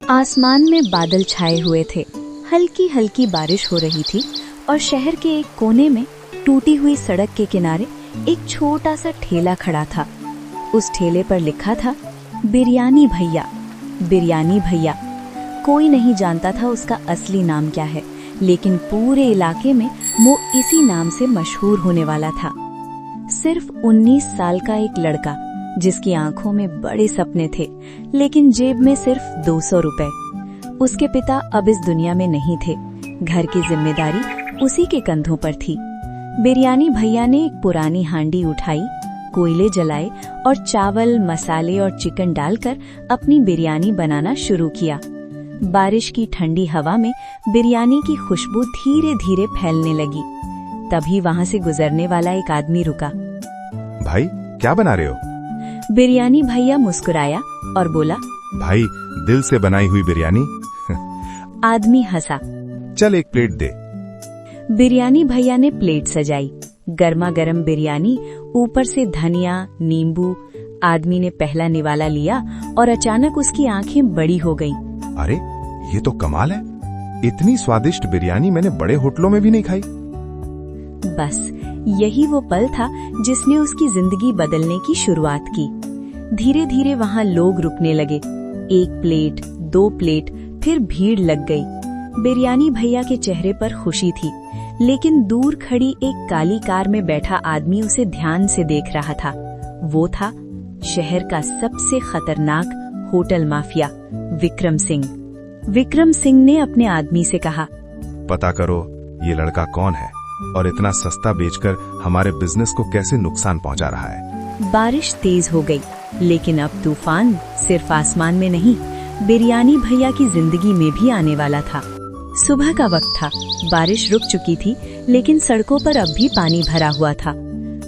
आसमान में बादल छाए हुए थे। हल्की हल्की बारिश हो रही थी और शहर के एक कोने में टूटी हुई सड़क के किनारे एक छोटा सा ठेला खड़ा था। उस ठेले पर लिखा था बिरयानी भैया। बिरयानी भैया। कोई नहीं जानता था उसका असली नाम क्या है, लेकिन पूरे इलाके में वो इसी नाम से मशहूर होने वाला था। सिर्फ 19 साल का एक लड़का जिसकी आंखों में बड़े सपने थे, लेकिन जेब में सिर्फ 200 रुपए। उसके पिता अब इस दुनिया में नहीं थे। घर की जिम्मेदारी उसी के कंधों पर थी। बिरयानी भैया ने एक पुरानी हांडी उठाई, कोयले जलाए और चावल, मसाले और चिकन डालकर अपनी बिरयानी बनाना शुरू किया। बारिश की ठंडी हवा में बिरयानी की खुशबू धीरे धीरे फैलने लगी। तभी वहां से गुजरने वाला एक आदमी रुका। भाई, क्या बना रहे हो? बिरयानी भैया मुस्कुराया और बोला, भाई, दिल से बनाई हुई बिरयानी। आदमी हंसा। चल एक प्लेट दे। बिरयानी भैया ने प्लेट सजाई। गर्मा गर्म बिरयानी, ऊपर से धनिया, नींबू। आदमी ने पहला निवाला लिया और अचानक उसकी आंखें बड़ी हो गईं। अरे, ये तो कमाल है। इतनी स्वादिष्ट बिरयानी मैंने बड़े होटलों में भी नहीं खाई। बस यही वो पल था जिसने उसकी जिंदगी बदलने की शुरुआत की। धीरे धीरे वहां लोग रुकने लगे। एक प्लेट, 2 प्लेट, फिर भीड़ लग गई। बिरयानी भैया के चेहरे पर खुशी थी, लेकिन दूर खड़ी एक काली कार में बैठा आदमी उसे ध्यान से देख रहा था। वो था शहर का सबसे खतरनाक होटल माफिया, विक्रम सिंह। विक्रम सिंह ने अपने आदमी से कहा, पता करो ये लड़का कौन है और इतना सस्ता बेचकर हमारे बिजनेस को कैसे नुकसान पहुंचा रहा है। बारिश तेज हो गई, लेकिन अब तूफान सिर्फ आसमान में नहीं, बिरयानी भैया की जिंदगी में भी आने वाला था। सुबह का वक्त था। बारिश रुक चुकी थी, लेकिन सड़कों पर अब भी पानी भरा हुआ था।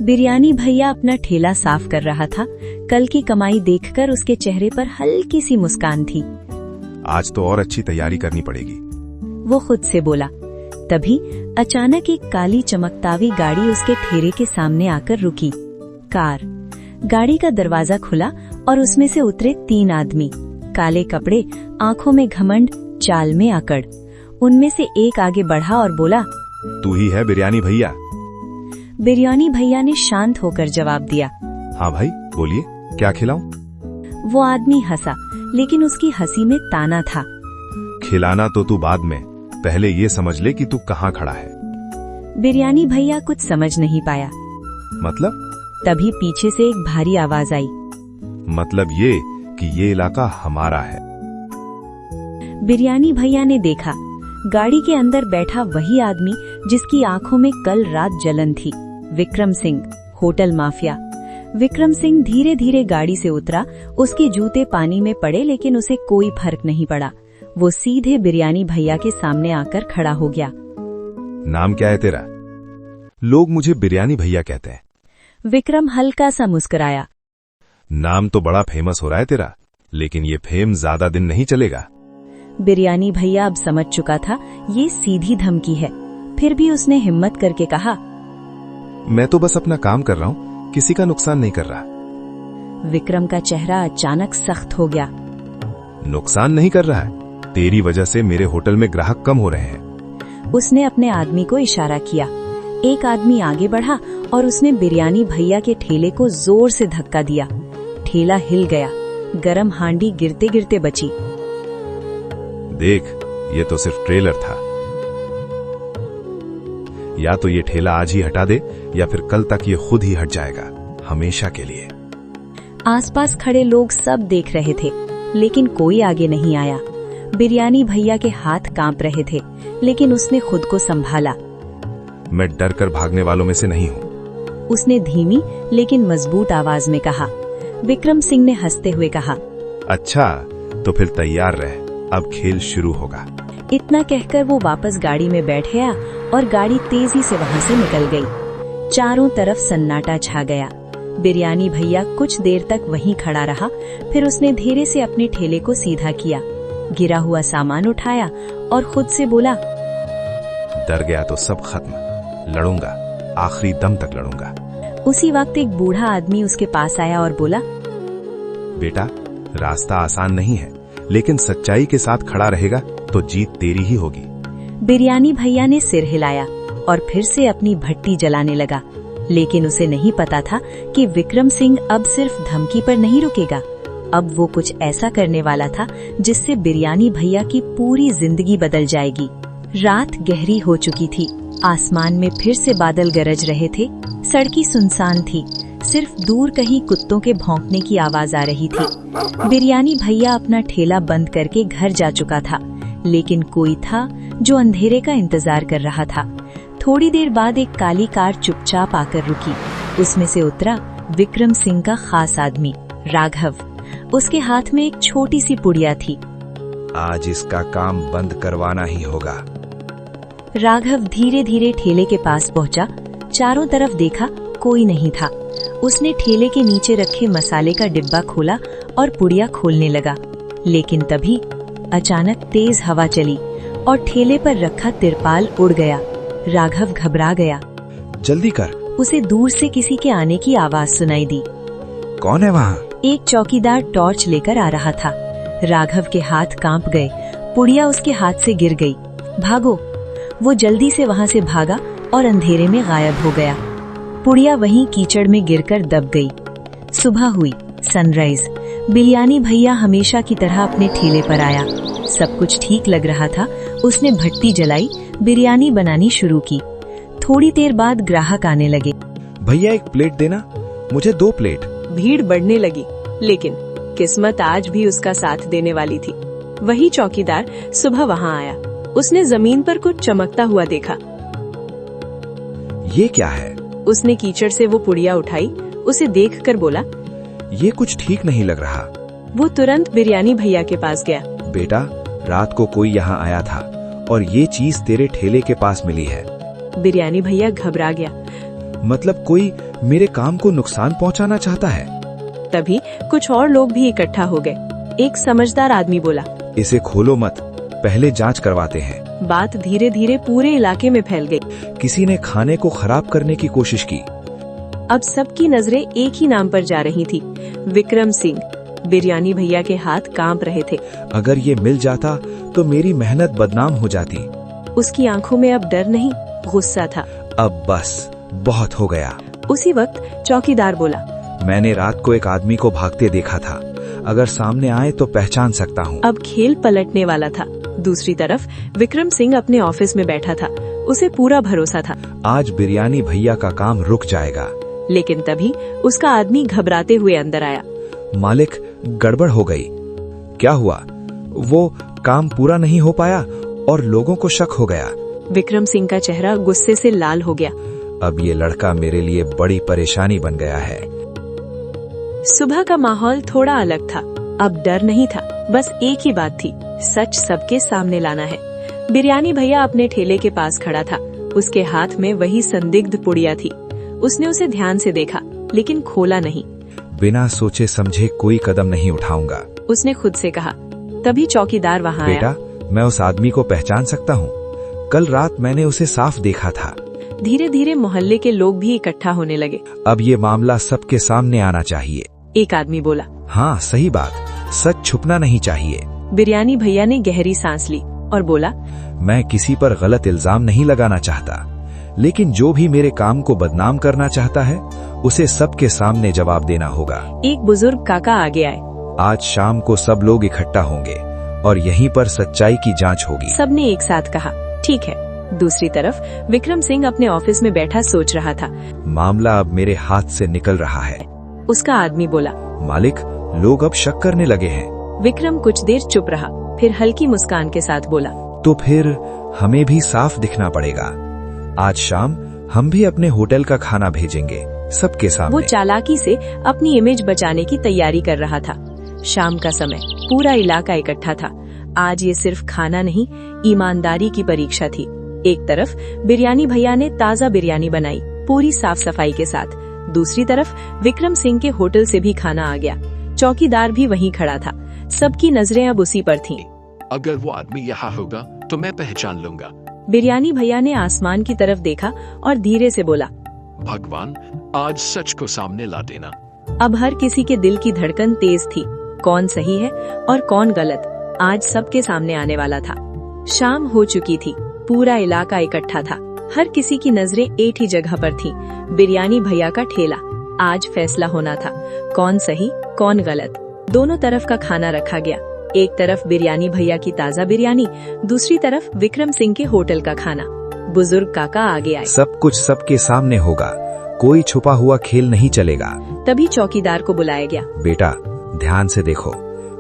बिरयानी भैया अपना ठेला साफ कर रहा था। कल की कमाई देखकर उसके चेहरे पर हल्की सी मुस्कान थी। आज तो और अच्छी तैयारी करनी पड़ेगी, वो खुद से बोला। तभी अचानक एक काली चमकतावी गाड़ी उसके ठेले के सामने आकर रुकी। गाड़ी का दरवाजा खुला और उसमें से उतरे 3 आदमी। काले कपड़े, आंखों में घमंड, चाल में अकड़। उनमें से एक आगे बढ़ा और बोला, तू ही है बिरयानी भैया? बिरयानी भैया ने शांत होकर जवाब दिया, हाँ भाई, बोलिए, क्या खिलाऊं? वो आदमी हंसा, लेकिन उसकी हंसी में ताना था। खिलाना तो तू बाद में, पहले ये समझ ले कि तू कहाँ खड़ा है। बिरयानी भैया कुछ समझ नहीं पाया। मतलब? तभी पीछे से एक भारी आवाज आई। मतलब ये कि ये इलाका हमारा है। बिरयानी भैया ने देखा, गाड़ी के अंदर बैठा वही आदमी जिसकी आंखों में कल रात जलन थी, विक्रम सिंह, होटल माफिया। विक्रम सिंह धीरे धीरे गाड़ी से उतरा। उसके जूते पानी में पड़े, लेकिन उसे कोई फर्क नहीं पड़ा। वो सीधे बिरयानी भैया के सामने आकर खड़ा हो गया। नाम क्या है तेरा? लोग मुझे बिरयानी भैया कहते हैं। विक्रम हल्का सा मुस्कुराया। नाम तो बड़ा फेमस हो रहा है तेरा, लेकिन ये फेम ज्यादा दिन नहीं चलेगा। बिरयानी भैया अब समझ चुका था ये सीधी धमकी है। फिर भी उसने हिम्मत करके कहा, मैं तो बस अपना काम कर रहा हूँ, किसी का नुकसान नहीं कर रहा। विक्रम का चेहरा अचानक सख्त हो गया। नुकसान नहीं कर रहा है? तेरी वजह से मेरे होटल में ग्राहक कम हो रहे हैं। उसने अपने आदमी को इशारा किया। एक आदमी आगे बढ़ा और उसने बिरयानी भैया के ठेले को जोर से धक्का दिया। ठेला हिल गया। गरम हांडी गिरते गिरते बची। देख, ये तो सिर्फ ट्रेलर था। या तो ये ठेला आज ही हटा दे, या फिर कल तक ये खुद ही हट जाएगा, हमेशा के लिए। आसपास खड़े लोग सब देख रहे थे, लेकिन कोई आगे नहीं आया। बिरयानी भैया के हाथ कांप रहे थे, लेकिन उसने खुद को संभाला। मैं डर कर भागने वालों में से नहीं हूँ, उसने धीमी लेकिन मजबूत आवाज में कहा। विक्रम सिंह ने हंसते हुए कहा, अच्छा, तो फिर तैयार रह, अब खेल शुरू होगा। इतना कहकर वो वापस गाड़ी में बैठ गया और गाड़ी तेजी से वहां से निकल गई। चारों तरफ सन्नाटा छा गया। बिरयानी भैया कुछ देर तक वहीं खड़ा रहा। फिर उसने धीरे से अपने ठेले को सीधा किया, गिरा हुआ सामान उठाया और खुद से बोला, डर गया तो सब खत्म, लड़ूंगा, आखिरी दम तक लड़ूंगा। उसी वक्त एक बूढ़ा आदमी उसके पास आया और बोला, बेटा, रास्ता आसान नहीं है, लेकिन सच्चाई के साथ खड़ा रहेगा तो जीत तेरी ही होगी। बिरयानी भैया ने सिर हिलाया और फिर से अपनी भट्टी जलाने लगा, लेकिन उसे नहीं पता था कि विक्रम सिंह अब सिर्फ धमकी पर नहीं रुकेगा। अब वो कुछ ऐसा करने वाला था जिससे बिरयानी भैया की पूरी जिंदगी बदल जाएगी। रात गहरी हो चुकी थी, आसमान में फिर से बादल गरज रहे थे, सड़की सुनसान थी, सिर्फ दूर कहीं कुत्तों के भौंकने की आवाज आ रही थी। बिरयानी भैया अपना ठेला बंद करके घर जा चुका था, लेकिन कोई था जो अंधेरे का इंतजार कर रहा था। थोड़ी देर बाद एक काली कार चुपचाप आकर रुकी। उसमें से उतरा विक्रम सिंह का खास आदमी राघव। उसके हाथ में एक छोटी सी पुड़िया थी। आज इसका काम बंद करवाना ही होगा। राघव धीरे धीरे ठेले के पास पहुंचा। चारों तरफ देखा, कोई नहीं था। उसने ठेले के नीचे रखे मसाले का डिब्बा खोला और पुड़िया खोलने लगा, लेकिन तभी अचानक तेज हवा चली और ठेले पर रखा तिरपाल उड़ गया। राघव घबरा गया। जल्दी कर। उसे दूर से किसी के आने की आवाज सुनाई दी। कौन है वहाँ? एक चौकीदार टॉर्च लेकर आ रहा था। राघव के हाथ कांप गए, पुड़िया उसके हाथ से गिर गई। भागो! वो जल्दी से वहाँ से भागा और अंधेरे में गायब हो गया। पुड़िया वहीं कीचड़ में गिरकर दब गई। सुबह हुई, सनराइज। बिरयानी भैया हमेशा की तरह अपने ठेले पर आया। सब कुछ ठीक लग रहा था। उसने भट्टी जलाई, बिरयानी बनानी शुरू की। थोड़ी देर बाद ग्राहक आने लगे। भैया एक प्लेट देना, मुझे 2 प्लेट। भीड़ बढ़ने लगी, लेकिन किस्मत आज भी उसका साथ देने वाली थी। वही चौकीदार सुबह वहाँ आया। उसने जमीन पर कुछ चमकता हुआ देखा। ये क्या है? उसने कीचड़ से वो पुड़िया उठाई। उसे देखकर बोला, ये कुछ ठीक नहीं लग रहा। वो तुरंत बिरयानी भैया के पास गया। बेटा, रात को कोई यहाँ आया था और ये चीज तेरे ठेले के पास मिली है। बिरयानी भैया घबरा गया। मतलब कोई मेरे काम को नुकसान पहुँचाना चाहता है? तभी कुछ और लोग भी इकट्ठा हो गए। एक समझदार आदमी बोला, इसे खोलो मत, पहले जांच करवाते हैं। बात धीरे धीरे पूरे इलाके में फैल गई। किसी ने खाने को खराब करने की कोशिश की। अब सबकी नजरें एक ही नाम पर जा रही थी, विक्रम सिंह। बिरयानी भैया के हाथ कांप रहे थे। अगर ये मिल जाता तो मेरी मेहनत बदनाम हो जाती। उसकी आंखों में अब डर नहीं, गुस्सा था। अब बस बहुत हो गया। उसी वक्त चौकीदार बोला, मैंने रात को एक आदमी को भागते देखा था। अगर सामने आए तो पहचान सकता हूँ। अब खेल पलटने वाला था। दूसरी तरफ विक्रम सिंह अपने ऑफिस में बैठा था। उसे पूरा भरोसा था आज बिरयानी भैया का काम रुक जाएगा। लेकिन तभी उसका आदमी घबराते हुए अंदर आया। मालिक, गड़बड़ हो गई। क्या हुआ? वो काम पूरा नहीं हो पाया और लोगों को शक हो गया। विक्रम सिंह का चेहरा गुस्से से लाल हो गया। अब ये लड़का मेरे लिए बड़ी परेशानी बन गया है। सुबह का माहौल थोड़ा अलग था। अब डर नहीं था, बस एक ही बात थी, सच सबके सामने लाना है। बिरयानी भैया अपने ठेले के पास खड़ा था। उसके हाथ में वही संदिग्ध पुड़िया थी। उसने उसे ध्यान से देखा, लेकिन खोला नहीं। बिना सोचे समझे कोई कदम नहीं उठाऊंगा, उसने खुद से कहा। तभी चौकीदार वहाँ आया। बेटा, मैं उस आदमी को पहचान सकता हूँ। कल रात मैंने उसे साफ देखा था। धीरे धीरे मोहल्ले के लोग भी इकट्ठा होने लगे। अब ये मामला सबके सामने आना चाहिए। एक आदमी बोला, हाँ सही बात, सच छुपना नहीं चाहिए। बिरयानी भैया ने गहरी सांस ली और बोला, मैं किसी पर गलत इल्जाम नहीं लगाना चाहता, लेकिन जो भी मेरे काम को बदनाम करना चाहता है उसे सबके सामने जवाब देना होगा। एक बुजुर्ग काका आगे आए। आज शाम को सब लोग इकट्ठा होंगे और यहीं पर सच्चाई की जांच होगी। सबने एक साथ कहा, ठीक है। दूसरी तरफ विक्रम सिंह अपने ऑफिस में बैठा सोच रहा था। मामला अब मेरे हाथ से निकल रहा है। उसका आदमी बोला, मालिक, लोग अब शक करने लगे हैं। विक्रम कुछ देर चुप रहा, फिर हल्की मुस्कान के साथ बोला, तो फिर हमें भी साफ दिखना पड़ेगा। आज शाम हम भी अपने होटल का खाना भेजेंगे सबके सामने। वो चालाकी से अपनी इमेज बचाने की तैयारी कर रहा था। शाम का समय, पूरा इलाका इकट्ठा था। आज ये सिर्फ खाना नहीं, ईमानदारी की परीक्षा थी। एक तरफ बिरयानी भैया ने ताज़ा बिरयानी बनाई, पूरी साफ सफाई के साथ। दूसरी तरफ विक्रम सिंह के होटल से भी खाना आ गया। चौकीदार भी वहीं खड़ा था। सबकी नजरें अब उसी पर थीं। अगर वो आदमी यहाँ होगा तो मैं पहचान लूंगा। बिरयानी भैया ने आसमान की तरफ देखा और धीरे से बोला, भगवान, आज सच को सामने ला देना। अब हर किसी के दिल की धड़कन तेज थी। कौन सही है और कौन गलत, आज सबके सामने आने वाला था। शाम हो चुकी थी, पूरा इलाका इकट्ठा था, हर किसी की नजरें एक ही जगह पर थीं, बिरयानी भैया का ठेला। आज फैसला होना था, कौन सही कौन गलत। दोनों तरफ का खाना रखा गया, एक तरफ बिरयानी भैया की ताजा बिरयानी, दूसरी तरफ विक्रम सिंह के होटल का खाना। बुजुर्ग काका आगे आए। सब कुछ सबके सामने होगा, कोई छुपा हुआ खेल नहीं चलेगा। तभी चौकीदार को बुलाया गया। बेटा ध्यान से देखो,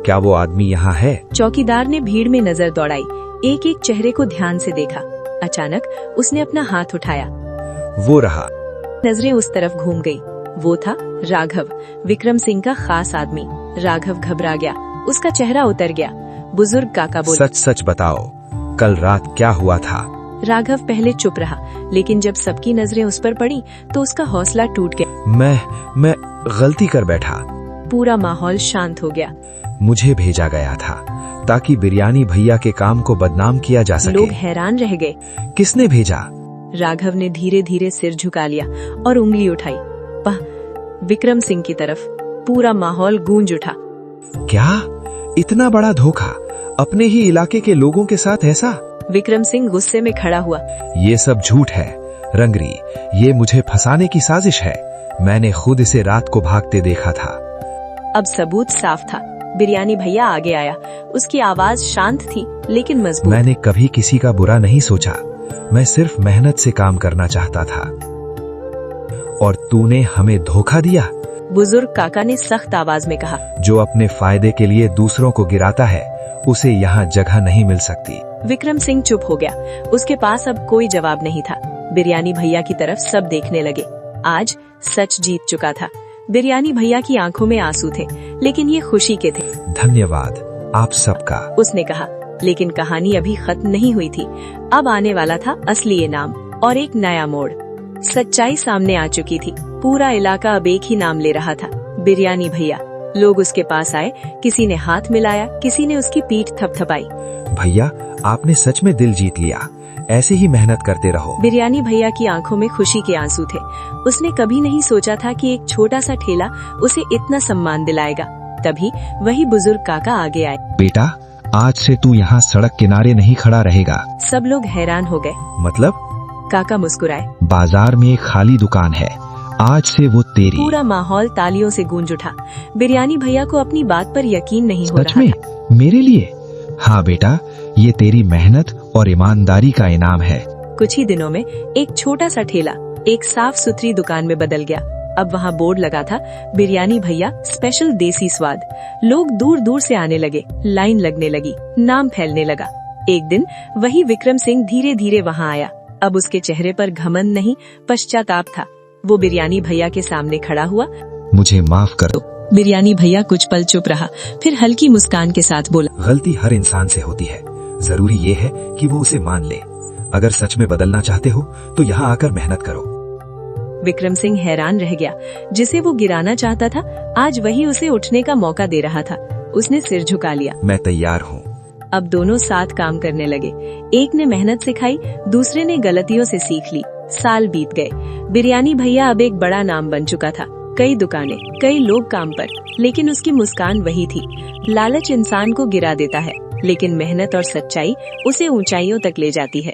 क्या वो आदमी यहाँ है? चौकीदार ने भीड़ में नजर दौड़ाई, एक एक चेहरे को ध्यान से देखा। अचानक उसने अपना हाथ उठाया। वो रहा। नजरें उस तरफ घूम गई। वो था राघव, विक्रम सिंह का खास आदमी। राघव घबरा गया, उसका चेहरा उतर गया। बुजुर्ग काका बोले, सच सच बताओ, कल रात क्या हुआ था? राघव पहले चुप रहा, लेकिन जब सबकी नजरें उस पर पड़ी तो उसका हौसला टूट गया। मैं गलती कर बैठा। पूरा माहौल शांत हो गया। मुझे भेजा गया था ताकि बिरयानी भैया के काम को बदनाम किया जा सके। लोग हैरान रह गए। किसने भेजा? राघव ने धीरे धीरे सिर झुका लिया और उंगली उठाई, विक्रम सिंह की तरफ। पूरा माहौल गूंज उठा। क्या इतना बड़ा धोखा अपने ही इलाके के लोगों के साथ? ऐसा? विक्रम सिंह गुस्से में खड़ा हुआ। ये सब झूठ है रंगरी, ये मुझे फंसाने की साजिश है। मैंने खुद इसे रात को भागते देखा था। अब सबूत साफ था। बिरयानी भैया आगे आया, उसकी आवाज शांत थी लेकिन मजबूत। मैंने कभी किसी का बुरा नहीं सोचा, मैं सिर्फ मेहनत से काम करना चाहता था और तूने हमें धोखा दिया। बुजुर्ग काका ने सख्त आवाज में कहा, जो अपने फायदे के लिए दूसरों को गिराता है उसे यहाँ जगह नहीं मिल सकती। विक्रम सिंह चुप हो गया, उसके पास अब कोई जवाब नहीं था। बिरयानी भैया की तरफ सब देखने लगे। आज सच जीत चुका था। बिरयानी भैया की आंखों में आंसू थे, लेकिन ये खुशी के थे। धन्यवाद आप सबका, उसने कहा। लेकिन कहानी अभी खत्म नहीं हुई थी। अब आने वाला था असली इनाम और एक नया मोड़। सच्चाई सामने आ चुकी थी। पूरा इलाका अब एक ही नाम ले रहा था, बिरयानी भैया। लोग उसके पास आए, किसी ने हाथ मिलाया, किसी ने उसकी पीठ थपथपाई। भैया आपने सच में दिल जीत लिया, ऐसे ही मेहनत करते रहो। बिरयानी भैया की आंखों में खुशी के आंसू थे। उसने कभी नहीं सोचा था कि एक छोटा सा ठेला उसे इतना सम्मान दिलाएगा। तभी वही बुजुर्ग काका आगे आए। बेटा आज से तू यहाँ सड़क किनारे नहीं खड़ा रहेगा। सब लोग हैरान हो गए। मतलब? काका मुस्कुराए। बाजार में एक खाली दुकान है, आज से वो तेरी। पूरा माहौल तालियों से गूंज उठा। बिरयानी भैया को अपनी बात पर यकीन नहीं हो सच रहा में? था। मेरे लिए? हाँ बेटा, ये तेरी मेहनत और ईमानदारी का इनाम है। कुछ ही दिनों में एक छोटा सा ठेला एक साफ सुथरी दुकान में बदल गया। अब वहाँ बोर्ड लगा था, बिरयानी भैया स्पेशल देसी स्वाद। लोग दूर दूर से आने लगे, लाइन लगने लगी, नाम फैलने लगा। एक दिन वही विक्रम सिंह धीरे धीरे वहाँ आया। अब उसके चेहरे पर घमंड नहीं, पश्चाताप था। वो बिरयानी भैया के सामने खड़ा हुआ। मुझे माफ कर दो। बिरयानी भैया कुछ पल चुप रहा, फिर हल्की मुस्कान के साथ बोला, गलती हर इंसान से होती है, जरूरी ये है कि वो उसे मान ले। अगर सच में बदलना चाहते हो तो यहाँ आकर मेहनत करो। विक्रम सिंह हैरान रह गया। जिसे वो गिराना चाहता था, आज वही उसे उठने का मौका दे रहा था। उसने सिर झुका लिया। मैं तैयार हूँ। अब दोनों साथ काम करने लगे। एक ने मेहनत सिखाई, दूसरे ने गलतियों से सीख ली। साल बीत गए। बिरयानी भैया अब एक बड़ा नाम बन चुका था। कई दुकानें, कई लोग काम पर, लेकिन उसकी मुस्कान वही थी। लालच इंसान को गिरा देता है, लेकिन मेहनत और सच्चाई उसे ऊंचाइयों तक ले जाती है।